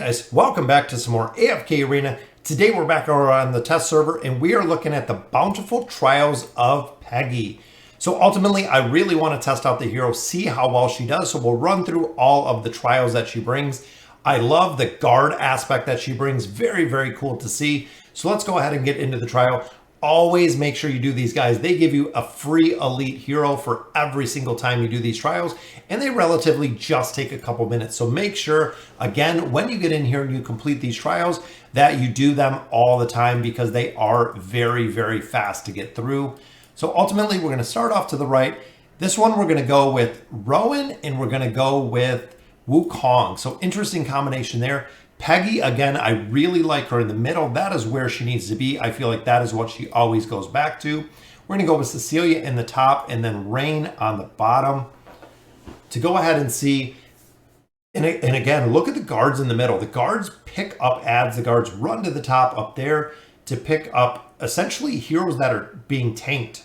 guys, welcome back to some more AFK Arena. Today we're back over on the test server and we are looking at the Bountiful Trials of Peggy. So ultimately I really want to test out the hero, see how well she does. So we'll run through all of the trials that she brings. I love the guard aspect that she brings. Very, very cool to see. So let's go ahead and get into the trial. Always make sure you do these, guys. They give you a free elite hero for every single time you do these trials, and they relatively just take a couple minutes. So make sure, again, when you get in here and you complete these trials, that you do them all the time because they are very, very fast to get through. So ultimately, we're going to start off to the right. This one, we're going to go with Rowan, and we're going to go with Wukong. So interesting combination there. Peggy, again, I really like her in the middle. That is where she needs to be. I feel like that is what she always goes back to. We're going to go with Cecilia in the top and then Rain on the bottom to go ahead and see. And again, look at the guards in the middle. The guards pick up ads. The guards run to the top up there to pick up essentially heroes that are being tanked.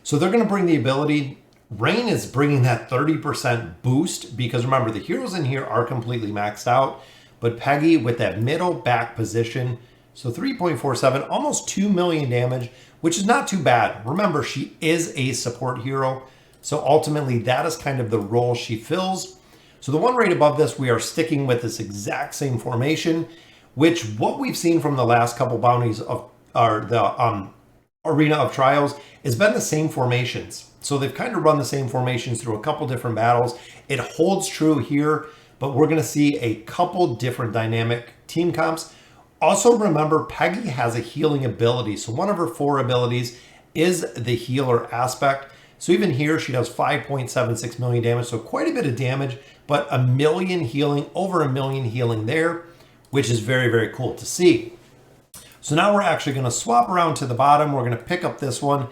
So they're going to bring the ability. Rain is bringing that 30% boost because remember, the heroes in here are completely maxed out. But Peggy with that middle back position, so 3.47, almost 2 million damage, which is not too bad. Remember, she is a support hero. So ultimately, that is kind of the role she fills. So the one right above this, we are sticking with this exact same formation, which what we've seen from the last couple bounties of the Arena of Trials has been the same formations. So they've kind of run the same formations through a couple different battles. It holds true here. But we're going to see a couple different dynamic team comps. Also remember, Peggy has a healing ability. So one of her 4 abilities is the healer aspect. So even here, she does 5.76 million damage. So quite a bit of damage, but a million healing, over a million healing there, which is very, very cool to see. So now we're actually going to swap around to the bottom. We're going to pick up this one.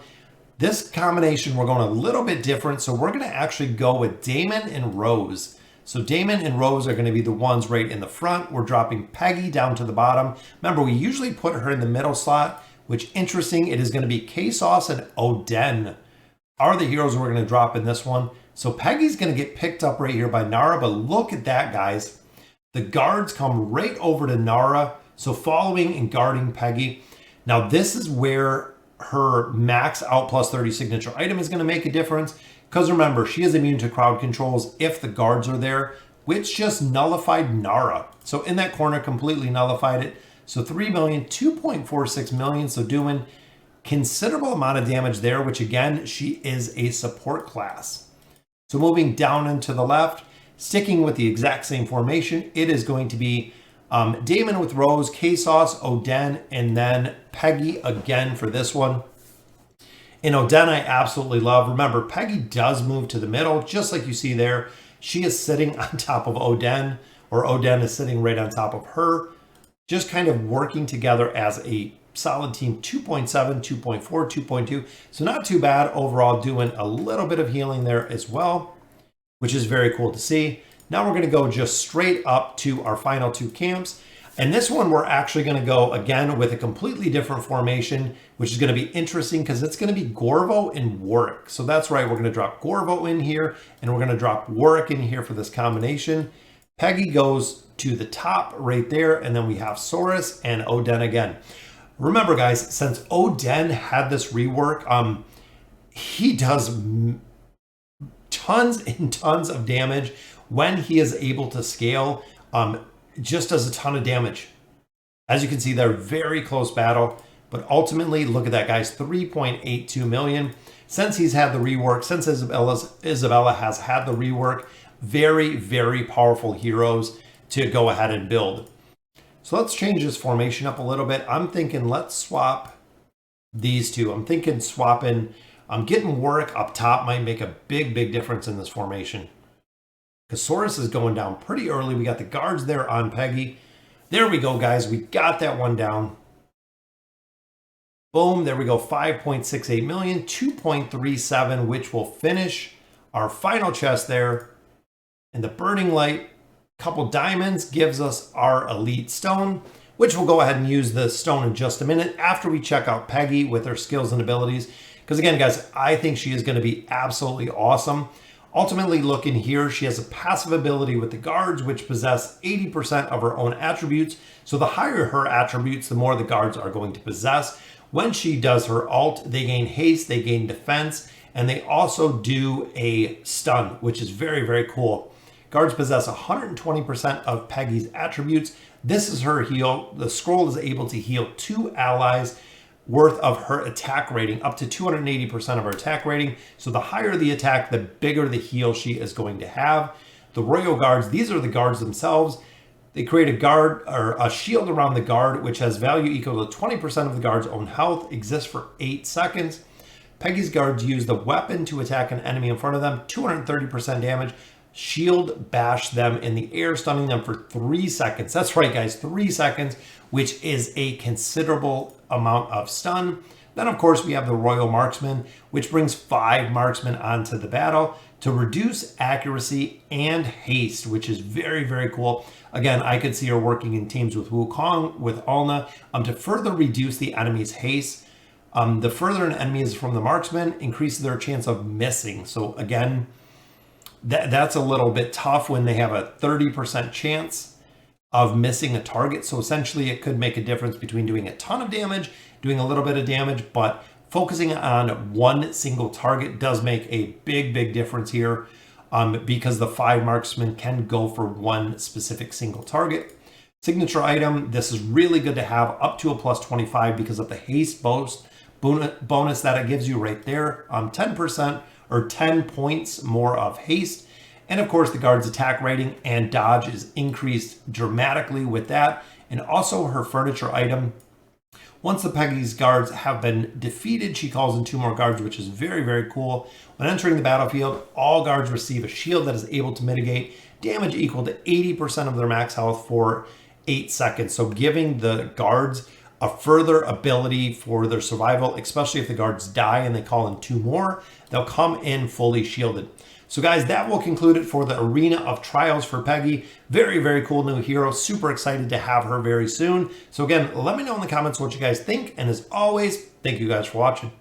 This combination, we're going a little bit different. So we're going to actually go with Damon and Rose. So Damon and Rose are going to be the ones right in the front. We're dropping Peggy down to the bottom. Remember, we usually put her in the middle slot, which interesting, it is going to be K-Sauce and Oden are the heroes we're going to drop in this one. So Peggy's going to get picked up right here by Nara, but look at that, guys. The guards come right over to Nara, so following and guarding Peggy. Now this is where her max out plus 30 signature item is going to make a difference. Because remember, she is immune to crowd controls if the guards are there, which just nullified Nara. So in that corner, completely nullified it. So 3 million, 2.46 million. So doing considerable amount of damage there, which again, she is a support class. So moving down and to the left, sticking with the exact same formation, it is going to be Damon with Rose, K-Sauce, Oden, and then Peggy again for this one. And Oden, I absolutely love. Remember, Peggy does move to the middle, just like you see there. She is sitting on top of Oden, or Oden is sitting right on top of her, just kind of working together as a solid team. 2.7, 2.4, 2.2. So not too bad overall, doing a little bit of healing there as well, which is very cool to see. Now we're going to go just straight up to our final 2 camps. And this one, we're actually going to go again with a completely different formation, which is going to be interesting because it's going to be Gorvo and Warwick. So that's right. We're going to drop Gorvo in here and we're going to drop Warwick in here for this combination. Peggy goes to the top right there. And then we have Saurus and Oden again. Remember, guys, since Oden had this rework, he does tons and tons of damage when he is able to scale. Just does a ton of damage. As you can see, they're very close battle, but ultimately, look at that, guys, 3.82 million. Since he's had the rework, since Isabella has had the rework, very, very powerful heroes to go ahead and build. So let's change this formation up a little bit. I'm thinking let's swap these two. I'm thinking swapping, getting Warwick up top might make a big, big difference in this formation. Because Saurus is going down pretty early. We got the guards there on Peggy. There we go, guys. We got that one down. Boom. There we go. 5.68 million, 2.37, which will finish our final chest there. And the burning light, couple diamonds, gives us our elite stone, which we'll go ahead and use the stone in just a minute after we check out Peggy with her skills and abilities. Because again, guys, I think she is going to be absolutely awesome. Ultimately, look in here, she has a passive ability with the guards, which possess 80% of her own attributes. So the higher her attributes, the more the guards are going to possess. When she does her ult, they gain haste, they gain defense, and they also do a stun, which is very, very cool. Guards possess 120% of Peggy's attributes. This is her heal. The scroll is able to heal 2 allies worth of her attack rating, up to 280% of her attack rating. So the higher the attack, the bigger the heal she is going to have. The Royal Guards, these are the guards themselves. They create a guard or a shield around the guard, which has value equal to 20% of the guard's own health, exists for 8 seconds. Peggy's guards use the weapon to attack an enemy in front of them, 230% damage. Shield bash them in the air, stunning them for 3 seconds. That's right, guys, 3 seconds, which is a considerable amount of stun. Then, of course, we have the Royal Marksman, which brings 5 marksmen onto the battle to reduce accuracy and haste, which is very, very cool. Again, I could see her working in teams with Wukong, with Alna, to further reduce the enemy's haste. The further an enemy is from the marksman, increases their chance of missing. So again, that's a little bit tough when they have a 30% chance of missing a target. So essentially it could make a difference between doing a ton of damage, doing a little bit of damage, but focusing on one single target does make a big, big difference here, because the 5 marksmen can go for one specific single target. Signature item, this is really good to have up to a plus 25 because of the haste bonus that it gives you right there. 10% or 10 points more of haste. And of course, the guard's attack rating and dodge is increased dramatically with that. And also her furniture item. Once the Peggy's guards have been defeated, she calls in 2 more guards, which is very, very cool. When entering the battlefield, all guards receive a shield that is able to mitigate damage equal to 80% of their max health for 8 seconds. So giving the guards a further ability for their survival, especially if the guards die and they call in 2 more, they'll come in fully shielded. So guys, that will conclude it for the Arena of Trials for Peggy. Very, very cool new hero. Super excited to have her very soon. So again, let me know in the comments what you guys think. And as always, thank you guys for watching.